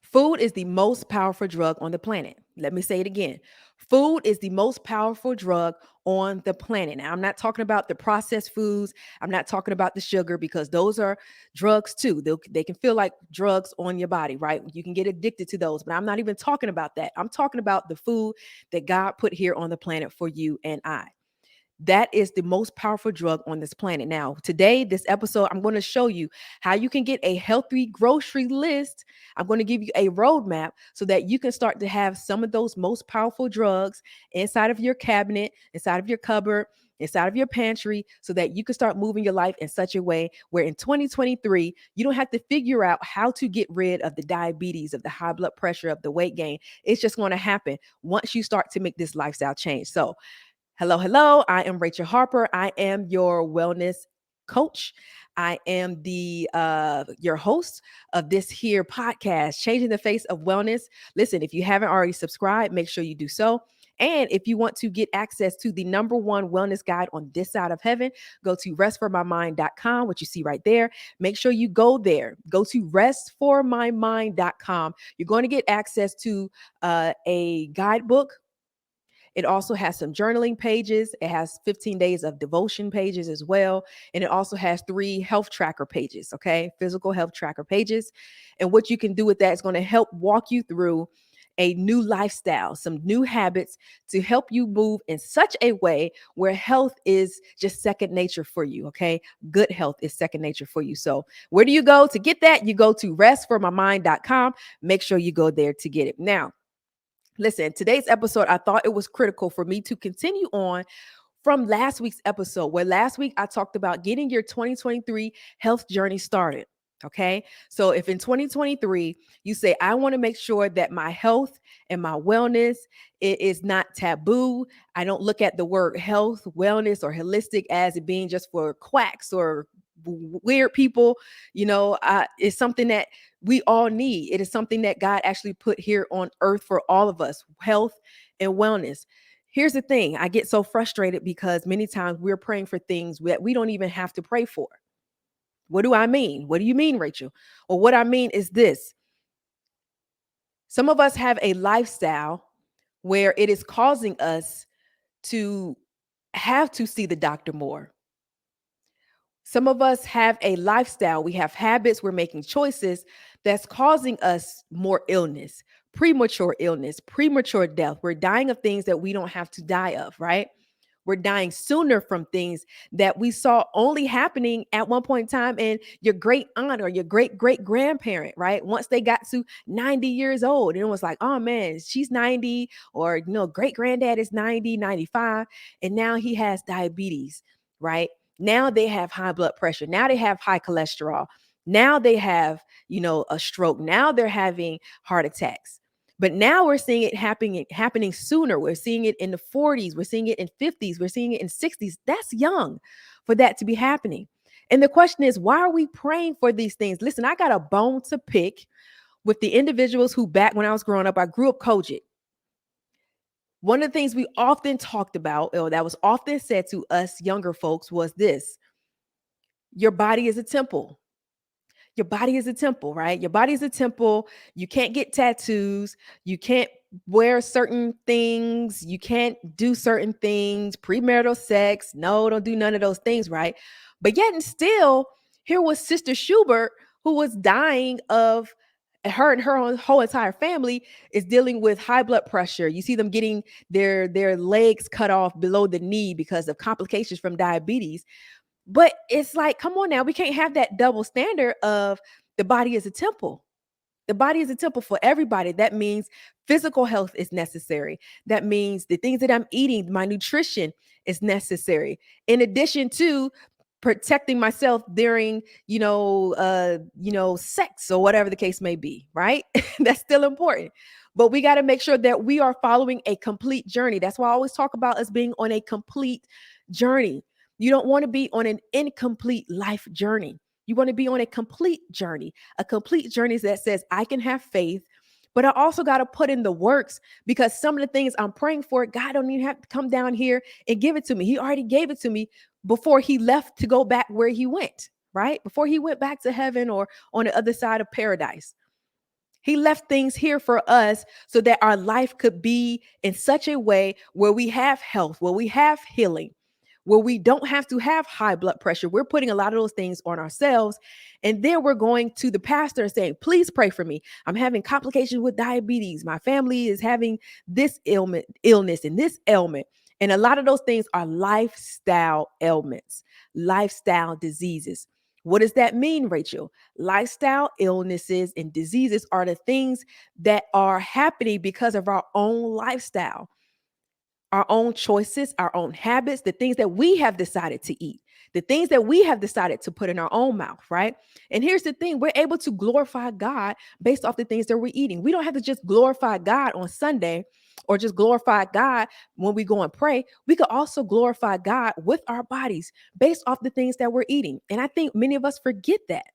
Food is the most powerful drug on the planet. Let me say it again. Food is the most powerful drug on the planet. Now, I'm not talking about the processed foods. I'm not talking about the sugar because those are drugs too. They can feel like drugs on your body, right? You can get addicted to those, but I'm not even talking about that. I'm talking about the food that God put here on the planet for you and I. That is the most powerful drug on this planet. Now, today, this episode, I'm going to show you how you can get a healthy grocery list. I'm going to give you a roadmap so that you can start to have some of those most powerful drugs inside of your cabinet, inside of your cupboard, inside of your pantry, so that you can start moving your life in such a way where in 2023, you don't have to figure out how to get rid of the diabetes, of the high blood pressure, of the weight gain. It's just going to happen once you start to make this lifestyle change. So, hello, hello. I am Rachel Harper. I am your wellness coach. I am the your host of this here podcast, Changing the Face of Wellness. Listen, if you haven't already subscribed, make sure you do so. And if you want to get access to the number one wellness guide on this side of heaven, go to restformymind.com, what you see right there. Make sure you go there. Go to restformymind.com. You're going to get access to a guidebook. It also has some journaling pages. It has 15 days of devotion pages as well. And it also has 3 health tracker pages, okay? Physical health tracker pages. And what you can do with that is going to help walk you through a new lifestyle, some new habits to help you move in such a way where health is just second nature for you, okay? Good health is second nature for you. So, where do you go to get that? You go to restformymind.com. Make sure you go there to get it. Now, listen, today's episode, I thought it was critical for me to continue on from last week's episode, where last week I talked about getting your 2023 health journey started. Okay. So if in 2023 you say, I want to make sure that my health and my wellness it is not taboo. I don't look at the word health, wellness, or holistic as it being just for quacks or weird people. It's something that we all need. It is something that God actually put here on earth for all of us, health and wellness. Here's the thing. I get so frustrated because many times we're praying for things that we don't even have to pray for. What do I mean? What do you mean, Rachel? Well, what I mean is this. Some of us have a lifestyle where it is causing us to have to see the doctor more. Some of us have a lifestyle, we have habits, we're making choices that's causing us more illness, premature death. We're dying of things that we don't have to die of, right? We're dying sooner from things that we saw only happening at one point in time in your great aunt or your great great grandparent, right? Once they got to 90 years old, and it was like, oh man, she's 90, or great granddad is 90, 95, and now he has diabetes, right? Now they have high blood pressure. Now they have high cholesterol. Now they have, a stroke. Now they're having heart attacks. But now we're seeing it happening sooner. We're seeing it in the 40s. We're seeing it in 50s. We're seeing it in 60s. That's young for that to be happening. And the question is, why are we praying for these things? Listen, I got a bone to pick with the individuals who back when I was growing up, I grew up Kojic. One of the things we often talked about, or that was often said to us younger folks, was this: your body is a temple. Your body is a temple, right? Your body is a temple. You can't get tattoos. You can't wear certain things. You can't do certain things. Premarital sex. No, don't do none of those things, right? But yet and still, here was Sister Schubert, who was dying of her and her whole entire family is dealing with high blood pressure. You see them getting their legs cut off below the knee because of complications from diabetes. But it's like, come on now, we can't have that double standard of the body is a temple. The body is a temple for everybody. That means physical health is necessary. That means the things that I'm eating, my nutrition is necessary. In addition to protecting myself during, sex or whatever the case may be, right? That's still important. But we got to make sure that we are following a complete journey. That's why I always talk about us being on a complete journey. You don't want to be on an incomplete life journey. You want to be on a complete journey that says, I can have faith, but I also got to put in the works, because some of the things I'm praying for, God don't even have to come down here and give it to me. He already gave it to me before he left to go back where he went, right? Before he went back to heaven or on the other side of paradise. He left things here for us so that our life could be in such a way where we have health, where we have healing, where we don't have to have high blood pressure. We're putting a lot of those things on ourselves. And then we're going to the pastor and saying, please pray for me. I'm having complications with diabetes. My family is having this illness and this ailment. And a lot of those things are lifestyle ailments, lifestyle diseases. What does that mean, Rachel? Lifestyle illnesses and diseases are the things that are happening because of our own lifestyle, our own choices, our own habits, the things that we have decided to eat, the things that we have decided to put in our own mouth, right? And here's the thing, we're able to glorify God based off the things that we're eating. We don't have to just glorify God on Sunday or just glorify God when we go and pray. We could also glorify God with our bodies based off the things that we're eating. And I think many of us forget that,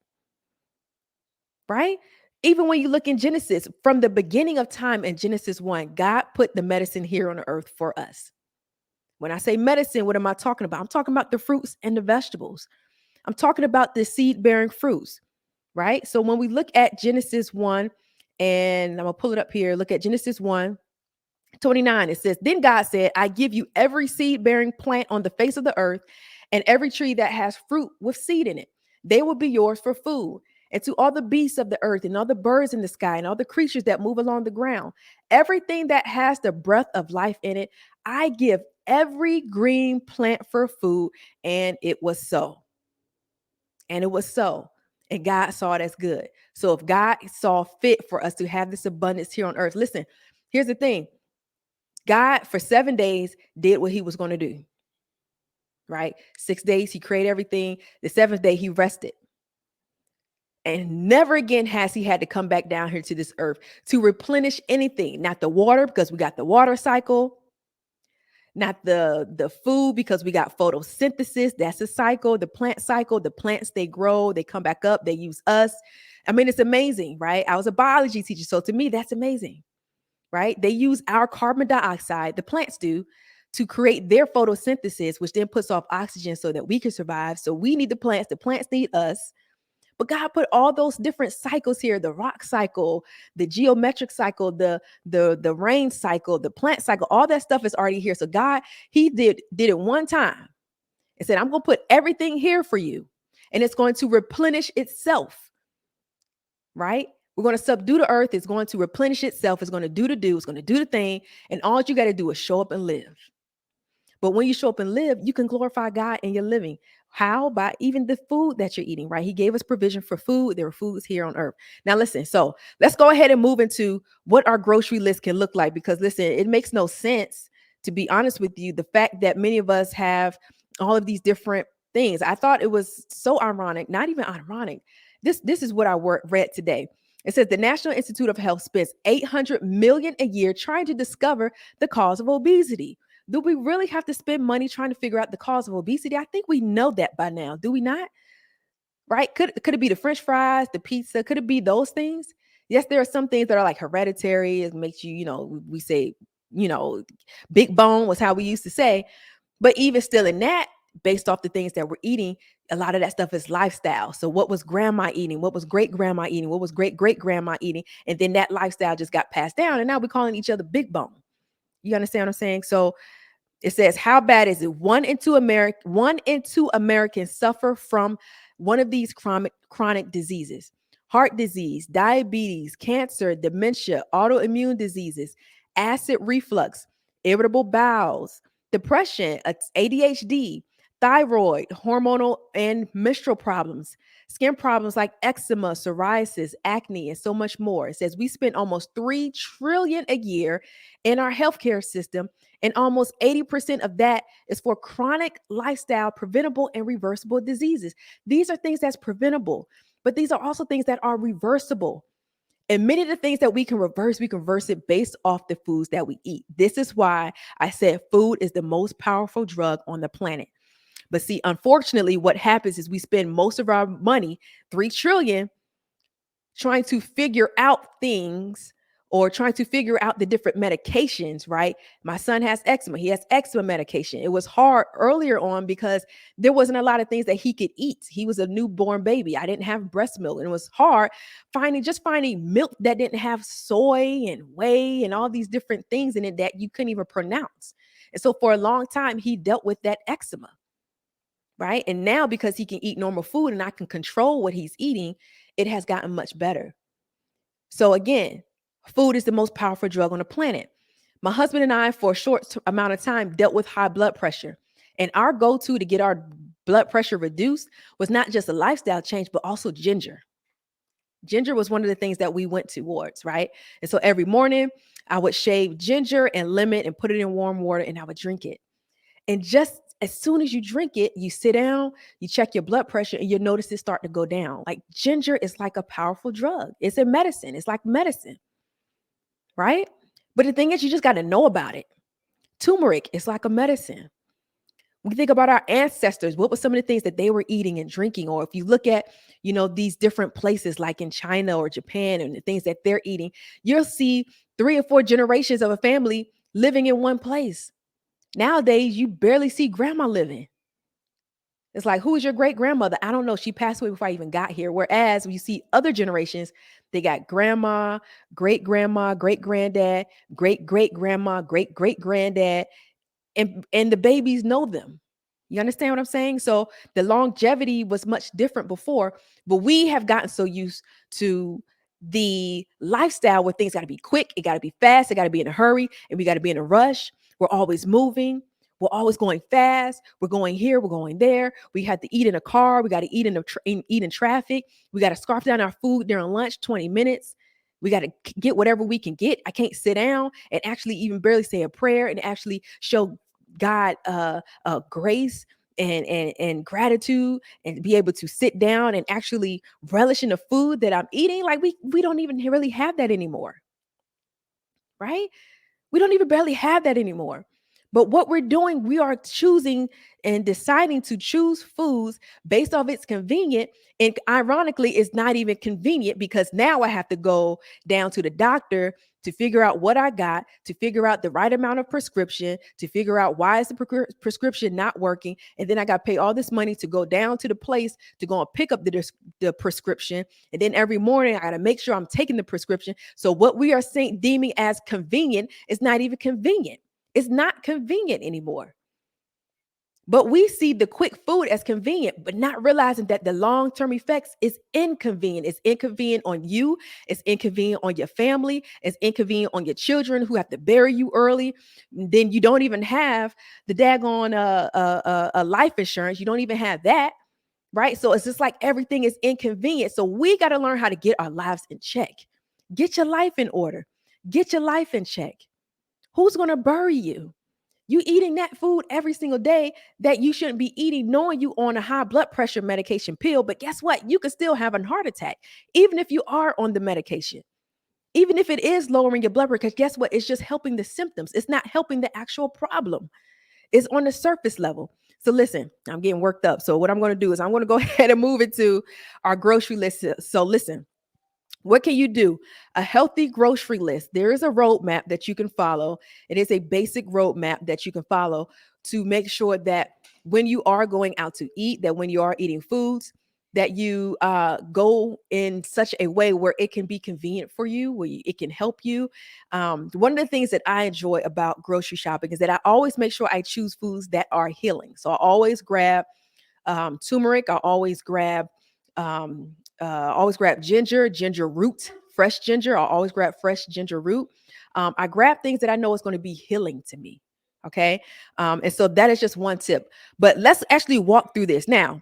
right? Even when you look in Genesis, from the beginning of time in Genesis 1, God put the medicine here on the earth for us. When I say medicine, what am I talking about? I'm talking about the fruits and the vegetables. I'm talking about the seed bearing fruits, right? So when we look at Genesis 1, and I'm going to pull it up here, look at Genesis 1:29, it says, then God said, I give you every seed bearing plant on the face of the earth and every tree that has fruit with seed in it. They will be yours for food. And to all the beasts of the earth and all the birds in the sky and all the creatures that move along the ground, everything that has the breath of life in it, I give every green plant for food. And it was so. And it was so. And God saw it as good. So if God saw fit for us to have this abundance here on earth, listen, here's the thing. God, for 7 days, did what he was going to do, right? 6 days, he created everything. The seventh day, he rested. And never again has he had to come back down here to this earth to replenish anything. Not the water, because we got the water cycle. Not the food, because we got photosynthesis. That's a cycle. The plant cycle. The plants, they grow. They come back up. They use us. I mean, it's amazing, right? I was a biology teacher. So to me, that's amazing. Right? They use our carbon dioxide, the plants do, to create their photosynthesis, which then puts off oxygen so that we can survive. So we need the plants need us. But God put all those different cycles here, the rock cycle, the geometric cycle, the rain cycle, the plant cycle, all that stuff is already here. So God, he did it one time and said, I'm going to put everything here for you. And it's going to replenish itself, right? We're going to subdue the earth. It's going to replenish itself. It's going to do the do. It's going to do the thing. And all you got to do is show up and live. But when you show up and live, you can glorify God in your living. How? By even the food that you're eating, right? He gave us provision for food. There are foods here on earth. Now, listen, so let's go ahead and move into what our grocery list can look like. Because listen, it makes no sense, to be honest with you, the fact that many of us have all of these different things. I thought it was so ironic, not even ironic. This is what I read today. It says the National Institute of Health spends $800 million a year trying to discover the cause of obesity. Do we really have to spend money trying to figure out the cause of obesity? I think we know that by now. Do we not? Right? Could it be the French fries, the pizza? Could it be those things? Yes, there are some things that are like hereditary. It makes you, we say, big bone was how we used to say. But even still in that, based off the things that we're eating, a lot of that stuff is lifestyle. So what was grandma eating? What was great grandma eating? What was great great grandma eating? And then that lifestyle just got passed down. And now we're calling each other big bone. You understand what I'm saying? So it says, how bad is it? One in two Americans suffer from one of these chronic diseases: heart disease, diabetes, cancer, dementia, autoimmune diseases, acid reflux, irritable bowels, depression, ADHD, thyroid, hormonal and menstrual problems, skin problems like eczema, psoriasis, acne, and so much more. It says we spend almost $3 trillion a year in our healthcare system, and almost 80% of that is for chronic lifestyle, preventable and reversible diseases. These are things that's preventable, but these are also things that are reversible. And many of the things that we can reverse it based off the foods that we eat. This is why I said food is the most powerful drug on the planet. But see, unfortunately, what happens is we spend most of our money, $3 trillion, trying to figure out things or trying to figure out the different medications, right? My son has eczema. He has eczema medication. It was hard earlier on because there wasn't a lot of things that he could eat. He was a newborn baby. I didn't have breast milk, and it was hard finding milk that didn't have soy and whey and all these different things in it that you couldn't even pronounce. And so for a long time, he dealt with that eczema, right? And now because he can eat normal food and I can control what he's eating, it has gotten much better. So again, food is the most powerful drug on the planet. My husband and I, for a short amount of time, dealt with high blood pressure. And our go-to to get our blood pressure reduced was not just a lifestyle change, but also ginger. Ginger was one of the things that we went towards, right? And so every morning I would shave ginger and lemon and put it in warm water and I would drink it. And just as soon as you drink it, you sit down, you check your blood pressure, and you'll notice it start to go down. Like ginger is like a powerful drug. It's a medicine. It's like medicine, right? But the thing is, you just got to know about it. Turmeric is like a medicine. We think about our ancestors. What were some of the things that they were eating and drinking? Or if you look at, these different places like in China or Japan and the things that they're eating, you'll see 3 or 4 generations of a family living in one place. Nowadays, you barely see grandma living. It's like, who is your great grandmother? I don't know. She passed away before I even got here. Whereas when you see other generations, they got grandma, great granddad, great great grandma, great great granddad, and the babies know them. You understand what I'm saying? So the longevity was much different before, but we have gotten so used to the lifestyle where things got to be quick, it got to be fast, it got to be in a hurry, and we got to be in a rush. We're always moving. We're always going fast. We're going here. We're going there. We have to eat in a car. We got to eat eat in traffic. We got to scarf down our food during lunch, 20 minutes. We got to get whatever we can get. I can't sit down and actually even barely say a prayer and actually show God grace and gratitude and be able to sit down and actually relish in the food that I'm eating. Like we don't even really have that anymore, right? We don't even barely have that anymore. But what we're doing, we are choosing and deciding to choose foods based off it's convenient. And ironically, it's not even convenient because now I have to go down to the doctor to figure out what I got, to figure out the right amount of prescription, to figure out why is the prescription not working. And then I got to pay all this money to go down to the place to go and pick up the prescription. And then every morning I got to make sure I'm taking the prescription. So what we are deeming as convenient is not even convenient. It's not convenient anymore. But we see the quick food as convenient, but not realizing that the long-term effects is inconvenient. It's inconvenient on you. It's inconvenient on your family. It's inconvenient on your children who have to bury you early. Then you don't even have the daggone life insurance. You don't even have that, right? So it's just like everything is inconvenient. So we got to learn how to get our lives in check. Get your life in order. Get your life in check. Who's going to bury you? You eating that food every single day that you shouldn't be eating, knowing you on a high blood pressure medication pill. But guess what? You could still have a heart attack, even if you are on the medication, even if it is lowering your blood pressure. Because guess what? It's just helping the symptoms. It's not helping the actual problem. It's on the surface level. So listen, I'm getting worked up. So what I'm going to do is I'm going to go ahead and move into our grocery list. So listen. What can you do? A healthy grocery list. There is a roadmap that you can follow. It is a basic roadmap that you can follow to make sure that when you are going out to eat, that when you are eating foods, that you go in such a way where it can be convenient for you, it can help you. One of the things that I enjoy about grocery shopping is that I always make sure I choose foods that are healing. So I always grab turmeric. I um, always grab ginger root, fresh ginger. I'll always grab fresh ginger root. I grab things that I know is going to be healing to me. Okay. And so that is just one tip. But let's actually walk through this. Now,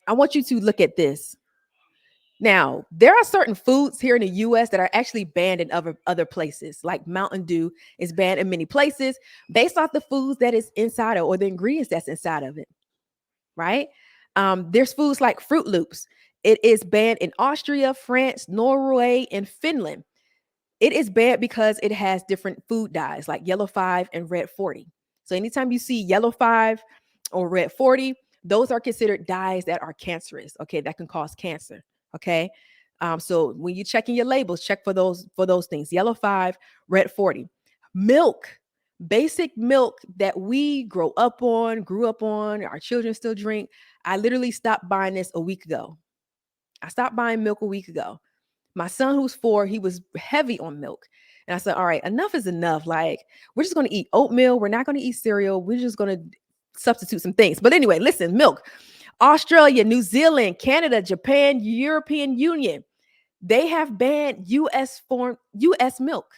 I want you to look at this. Now, there are certain foods here in the US that are actually banned in other places, like Mountain Dew is banned in many places based off the foods that is inside of or the ingredients that's inside of it, right? There's foods like Fruit Loops. It is banned in Austria, France, Norway, and Finland. It is banned because it has different food dyes like yellow 5 and red 40. So anytime you see yellow 5 or red 40, those are considered dyes that are cancerous, okay, that can cause cancer, okay? So when you're checking your labels, check for those things. Yellow 5, red 40. Milk, basic milk that we grew up on, our children still drink. I literally stopped buying this a week ago. I stopped buying milk a week ago. My son, who's 4, he was heavy on milk. And I said, all right, enough is enough. Like, we're just going to eat oatmeal. We're not going to eat cereal. We're just going to substitute some things. But anyway, listen, milk. Australia, New Zealand, Canada, Japan, European Union, they have banned US milk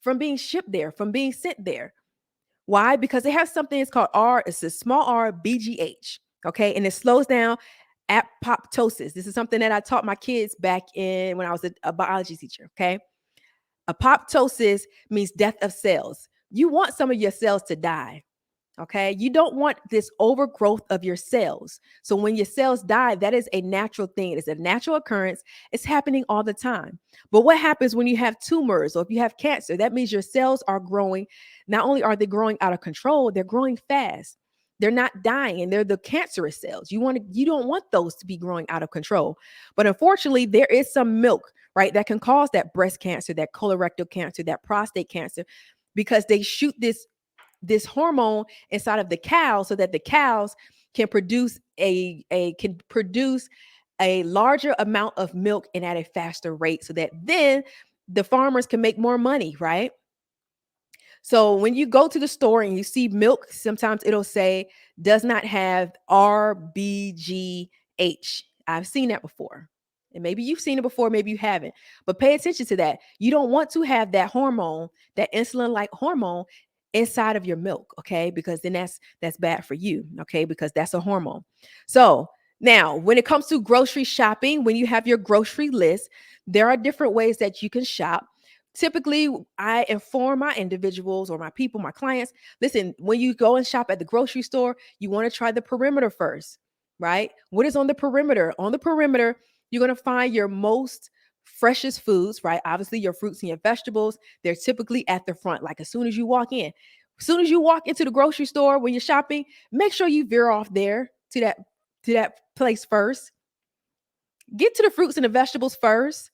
from being shipped there, from being sent there. Why? Because they have something it's called it's a small r BGH. Okay. And it slows down apoptosis. This is something that I taught my kids back in when I was a biology teacher. Okay. Apoptosis means death of cells. You want some of your cells to die. Okay. You don't want this overgrowth of your cells. So when your cells die, that is a natural thing. It's a natural occurrence. It's happening all the time. But what happens when you have tumors or if you have cancer? That means your cells are growing. Not only are they growing out of control, they're growing fast. They're not dying, and they're the cancerous cells. You don't want those to be growing out of control. But unfortunately, there is some milk, right, that can cause that breast cancer, that colorectal cancer, that prostate cancer, because they shoot this hormone inside of the cow so that the cows can produce a larger amount of milk and at a faster rate so that then the farmers can make more money, right? So when you go to the store and you see milk, sometimes it'll say does not have RBGH. I've seen that before. And maybe you've seen it before, maybe you haven't. But pay attention to that. You don't want to have that hormone, that insulin-like hormone inside of your milk, okay? Because then that's bad for you, okay? Because that's a hormone. So now, when it comes to grocery shopping, when you have your grocery list, there are different ways that you can shop. Typically, I inform my individuals or my people, my clients, listen, when you go and shop at the grocery store, you want to try the perimeter first, right? What is on the perimeter? On the perimeter, you're going to find your most freshest foods, right? Obviously, your fruits and your vegetables, they're typically at the front, like as soon as you walk in. As soon as you walk into the grocery store when you're shopping, make sure you veer off there to that place first. Get to the fruits and the vegetables first.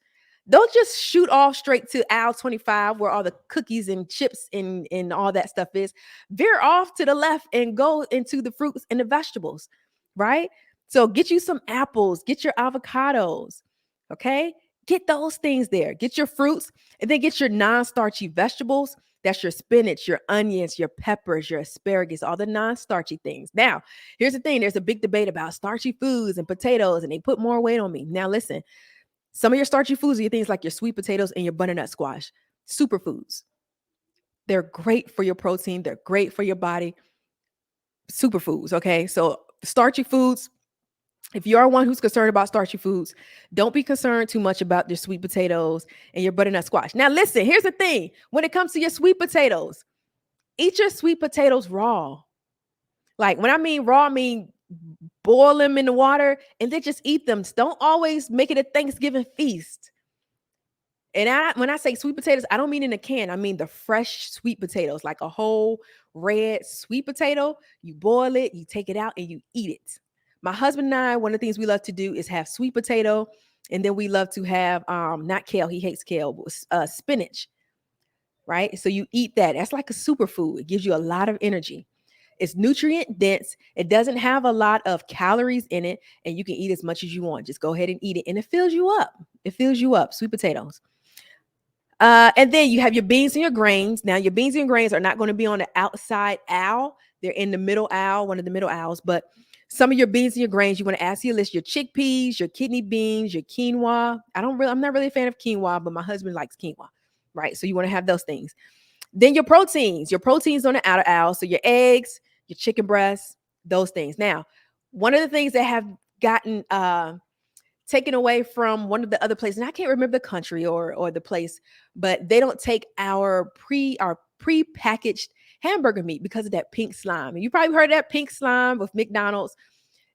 Don't just shoot off straight to aisle 25 where all the cookies and chips and all that stuff is. Veer off to the left and go into the fruits and the vegetables, right? So get you some apples, get your avocados, okay? Get those things there. Get your fruits and then get your non-starchy vegetables. That's your spinach, your onions, your peppers, your asparagus, all the non-starchy things. Now, here's the thing. There's a big debate about starchy foods and potatoes, and they put more weight on me. Now, listen, some of your starchy foods are your things like your sweet potatoes and your butternut squash, superfoods. They're great for your protein. They're great for your body. Superfoods, okay? So starchy foods, if you are one who's concerned about starchy foods, don't be concerned too much about your sweet potatoes and your butternut squash. Now, listen, here's the thing. When it comes to your sweet potatoes, eat your sweet potatoes raw. Like when I mean raw, I mean boil them in the water and then just eat them. Don't always make it a Thanksgiving feast. And when I say sweet potatoes, I don't mean in a can. I mean the fresh sweet potatoes, like a whole red sweet potato. You boil it, you take it out, and you eat it. My husband and I, one of the things we love to do is have sweet potato, and then we love to have not kale. He hates kale, but spinach. Right? So you eat that. That's like a superfood. It gives you a lot of energy. It's nutrient dense. It doesn't have a lot of calories in it, and you can eat as much as you want. Just go ahead and eat it, and it fills you up. It fills you up. Sweet potatoes. And then you have your beans and your grains. Now, your beans and grains are not going to be on the outside aisle. They're in the middle aisle, one of the middle aisles. But some of your beans and your grains, you want to add to your list your chickpeas, your kidney beans, your quinoa. I'm not really a fan of quinoa, but my husband likes quinoa, right? So you want to have those things. Then your proteins on the outer aisle. So your eggs, your chicken breasts, those things. Now, one of the things that have gotten taken away from one of the other places, and I can't remember the country or the place, but they don't take our pre-packaged hamburger meat because of that pink slime. And you probably heard of that pink slime with McDonald's.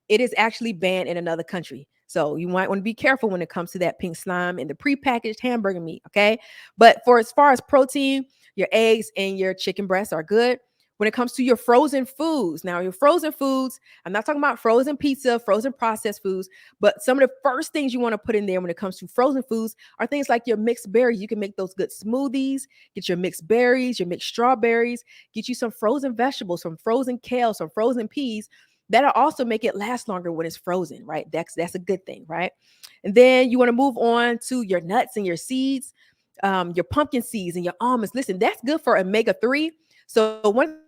It is actually banned in another country. So you might want to be careful when it comes to that pink slime and the pre-packaged hamburger meat, okay? But for as far as protein, your eggs and your chicken breasts are good. When it comes to your frozen foods, now your frozen foods, I'm not talking about frozen pizza, frozen processed foods, but some of the first things you want to put in there when it comes to frozen foods are things like your mixed berries. You can make those good smoothies, get your mixed berries, your mixed strawberries, get you some frozen vegetables, some frozen kale, some frozen peas. That'll also make it last longer when it's frozen, right? That's a good thing, right? And then you want to move on to your nuts and your seeds, your pumpkin seeds and your almonds. Listen, that's good for omega 3. So one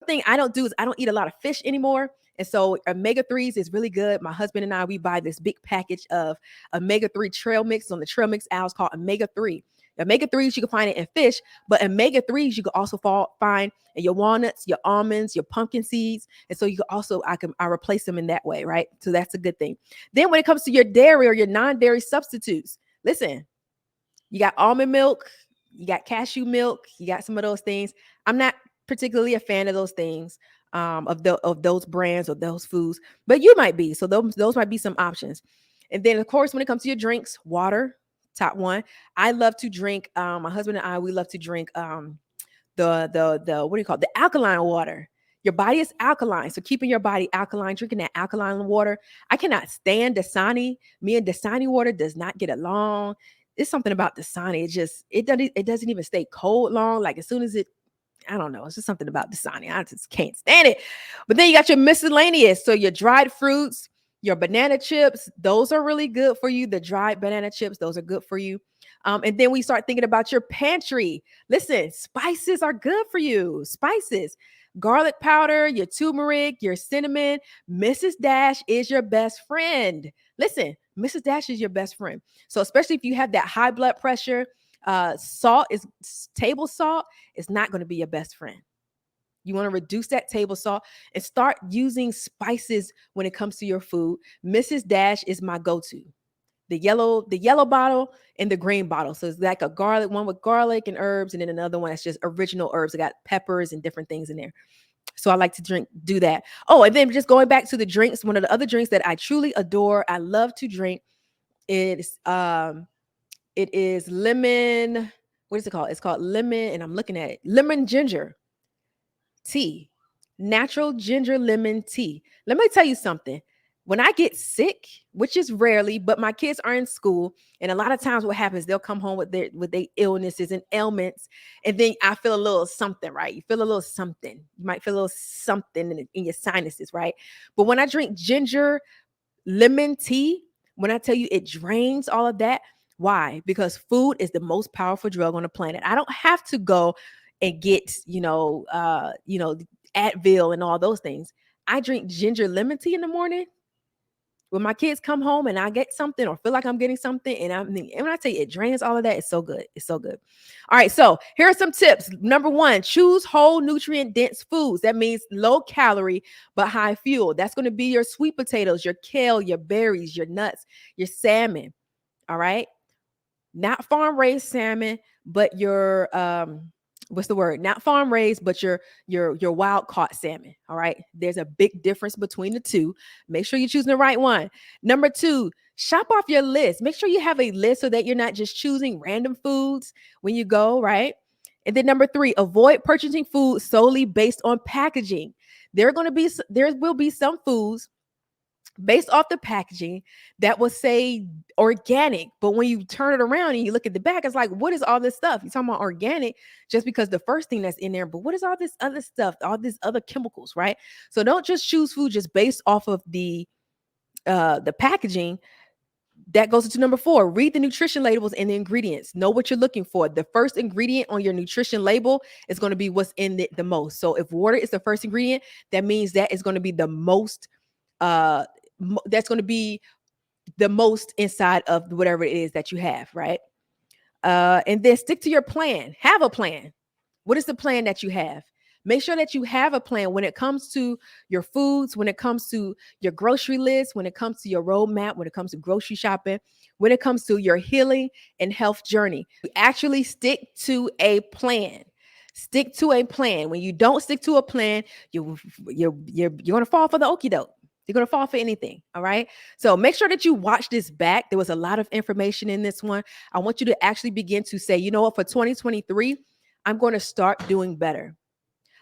thing I don't do is I don't eat a lot of fish anymore. And so omega 3s is really good. My husband and I, we buy this big package of omega 3 trail mix on the trail mix aisle. It's called omega 3. Omega 3s, you can find it in fish, but omega 3s, you can also find in your walnuts, your almonds, your pumpkin seeds. And so you can also, I replace them in that way, right? So that's a good thing. Then when it comes to your dairy or your non-dairy substitutes, listen, you got almond milk, you got cashew milk, you got some of those things. I'm not particularly a fan of those things, of those brands or those foods, but you might be. So those might be some options. And then of course, when it comes to your drinks, water, top one. I love to drink. My husband and I, we love to drink the what do you call it? The alkaline water. Your body is alkaline, so keeping your body alkaline, drinking that alkaline water. I cannot stand Dasani. Me and Dasani water does not get along. It's something about Dasani. It doesn't even stay cold long. Like as soon as it, I don't know. It's just something about Dasani. I just can't stand it. But then you got your miscellaneous. So your dried fruits, your banana chips, those are really good for you. The dried banana chips, those are good for you. And then we start thinking about your pantry. Listen, spices are good for you. Spices, garlic powder, your turmeric, your cinnamon. Mrs. Dash is your best friend. Listen, Mrs. Dash is your best friend. So especially if you have that high blood pressure, salt is table salt is not going to be your best friend. You want to reduce that table salt and start using spices when it comes to your food. Mrs. Dash is my go-to. The yellow bottle and the green bottle. So it's like a garlic one with garlic and herbs, and then another one that's just original herbs. I got peppers and different things in there. So I like to do that. Oh, and then just going back to the drinks, one of the other drinks that I truly adore, I love to drink it is lemon. What is it called? It's called lemon, and I'm looking at it. Lemon ginger tea, natural ginger lemon tea. Let me tell you something. When I get sick, which is rarely, but my kids are in school, and a lot of times what happens, they'll come home with their illnesses and ailments, and then I feel a little something, right? You feel a little something. You might feel a little something in your sinuses, right? But when I drink ginger lemon tea, when I tell you it drains all of that, why? Because food is the most powerful drug on the planet. I don't have to go and get, Advil and all those things. I drink ginger lemon tea in the morning when my kids come home and I get something or feel like I'm getting something. And when I tell you it drains all of that, it's so good. It's so good. All right. So here are some tips. Number one, choose whole nutrient dense foods. That means low calorie, but high fuel. That's going to be your sweet potatoes, your kale, your berries, your nuts, your salmon. All right. Not farm raised salmon, but your what's the word? Not farm raised, but your wild caught salmon. All right. There's a big difference between the two. Make sure you're choosing the right one. Number two, shop off your list. Make sure you have a list so that you're not just choosing random foods when you go, right? And then number three, avoid purchasing food solely based on packaging. There will be some foods based off the packaging that will say organic. But when you turn it around and you look at the back, it's like, what is all this stuff? You're talking about organic just because the first thing that's in there, but what is all this other stuff, all these other chemicals, right? So don't just choose food just based off of the packaging. That goes into number four. Read the nutrition labels and the ingredients. Know what you're looking for. The first ingredient on your nutrition label is going to be what's in it the most. So if water is the first ingredient, that means that is going to be the most uh that's going to be the most inside of whatever it is that you have, right? And then stick to your plan. Have a plan. What is the plan that you have? Make sure that you have a plan when it comes to your foods, when it comes to your grocery list, when it comes to your roadmap, when it comes to grocery shopping, when it comes to your healing and health journey. Actually stick to a plan. Stick to a plan. When you don't stick to a plan, you're going to fall for the okie doke. You're going to fall for anything. All right. So make sure that you watch this back. There was a lot of information in this one. I want you to actually begin to say, you know what, for 2023, I'm going to start doing better.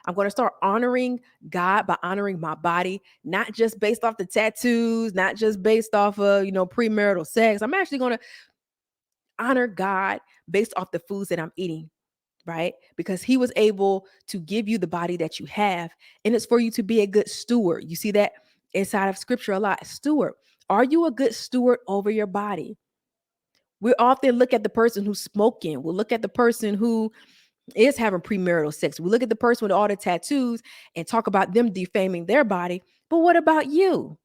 I'm going to start honoring God by honoring my body, not just based off the tattoos, not just based off of, premarital sex. I'm actually going to honor God based off the foods that I'm eating, right? Because he was able to give you the body that you have, and it's for you to be a good steward. You see that inside of scripture a lot. Steward. Are you a good steward over your body? We often look at the person who's smoking. We'll look at the person who is having premarital sex. We look at the person with all the tattoos and talk about them defaming their body. But what about you?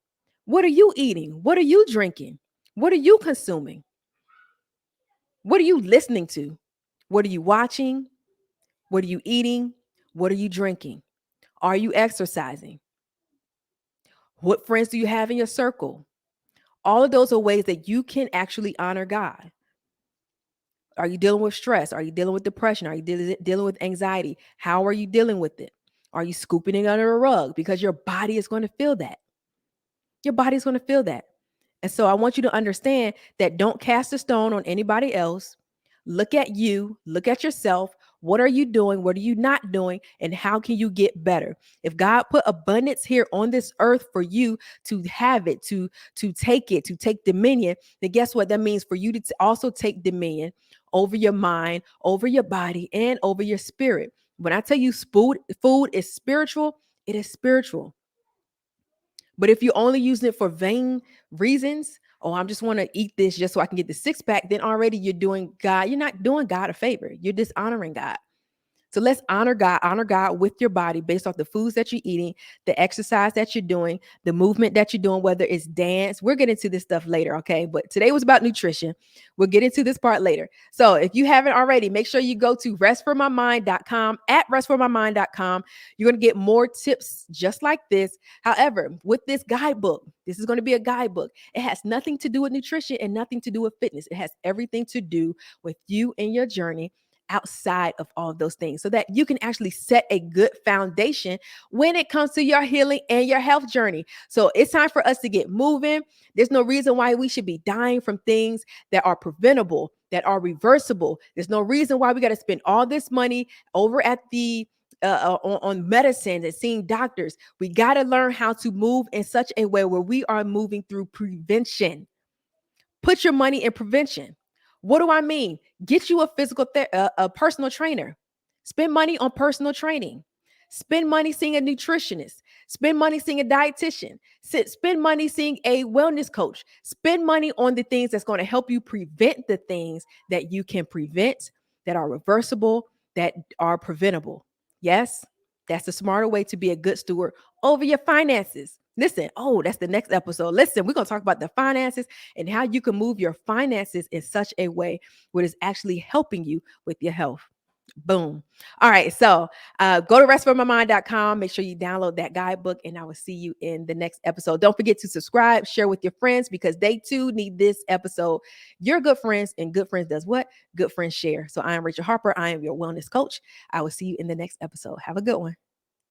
What are you eating? What are you drinking? What are you consuming? What are you listening to? What are you watching? What are you eating? What are you drinking? Are you exercising? What friends do you have in your circle? All of those are ways that you can actually honor God. Are you dealing with stress? Are you dealing with depression? Are you dealing with anxiety? How are you dealing with it? Are you scooping it under a rug? Because your body is going to feel that. Your body's going to feel that. And so I want you to understand that don't cast a stone on anybody else. Look at you, look at yourself. What are you doing? What are you not doing? And how can you get better? If God put abundance here on this earth for you to have it, to take it, to take dominion, then guess what? That means for you to also take dominion over your mind, over your body, and over your spirit. When I tell you food is spiritual, it is spiritual. But if you're only using it for vain reasons, oh, I just want to eat this just so I can get the six pack, then already you're not doing God a favor. You're dishonoring God. So let's honor God with your body based off the foods that you're eating, the exercise that you're doing, the movement that you're doing, whether it's dance. We'll get into this stuff later, okay? But today was about nutrition. We'll get into this part later. So if you haven't already, make sure you go to restformymind.com, at restformymind.com. You're going to get more tips just like this. However, with this guidebook, this is going to be a guidebook. It has nothing to do with nutrition and nothing to do with fitness. It has everything to do with you and your journey outside of all of those things so that you can actually set a good foundation when it comes to your healing and your health journey. So it's time for us to get moving. There's no reason why we should be dying from things that are preventable, that are reversible. There's no reason why we got to spend all this money over at the on medicine and seeing doctors. We got to learn how to move in such a way where we are moving through prevention. Put your money in prevention. What do I mean? Get you a personal trainer. Spend money on personal training. Spend money seeing a nutritionist. Spend money seeing a dietitian. Spend money seeing a wellness coach. Spend money on the things that's going to help you prevent the things that you can prevent, that are reversible, that are preventable. Yes, that's the smarter way to be a good steward over your finances. Listen, oh, that's the next episode. Listen, we're going to talk about the finances and how you can move your finances in such a way where it's actually helping you with your health. Boom. All right. So go to restformymind.com. Make sure you download that guidebook, and I will see you in the next episode. Don't forget to subscribe, share with your friends because they too need this episode. You're good friends, and good friends does what? Good friends share. So I am Rachel Harper. I am your wellness coach. I will see you in the next episode. Have a good one.